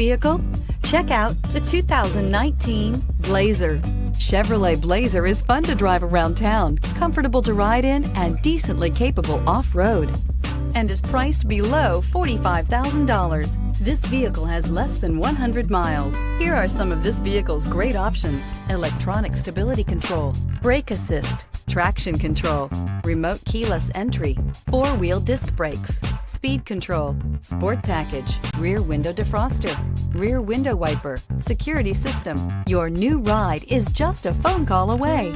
vehicle? Check out the 2019 Blazer. Chevrolet Blazer is fun to drive around town, comfortable to ride in, and decently capable off-road, and is priced below $45,000. This vehicle has less than 100 miles. Here are some of this vehicle's great options: electronic stability control, brake assist, traction control, remote keyless entry, four-wheel disc brakes, speed control, sport package, rear window defroster, rear window wiper, security system. Your new ride is just a phone call away.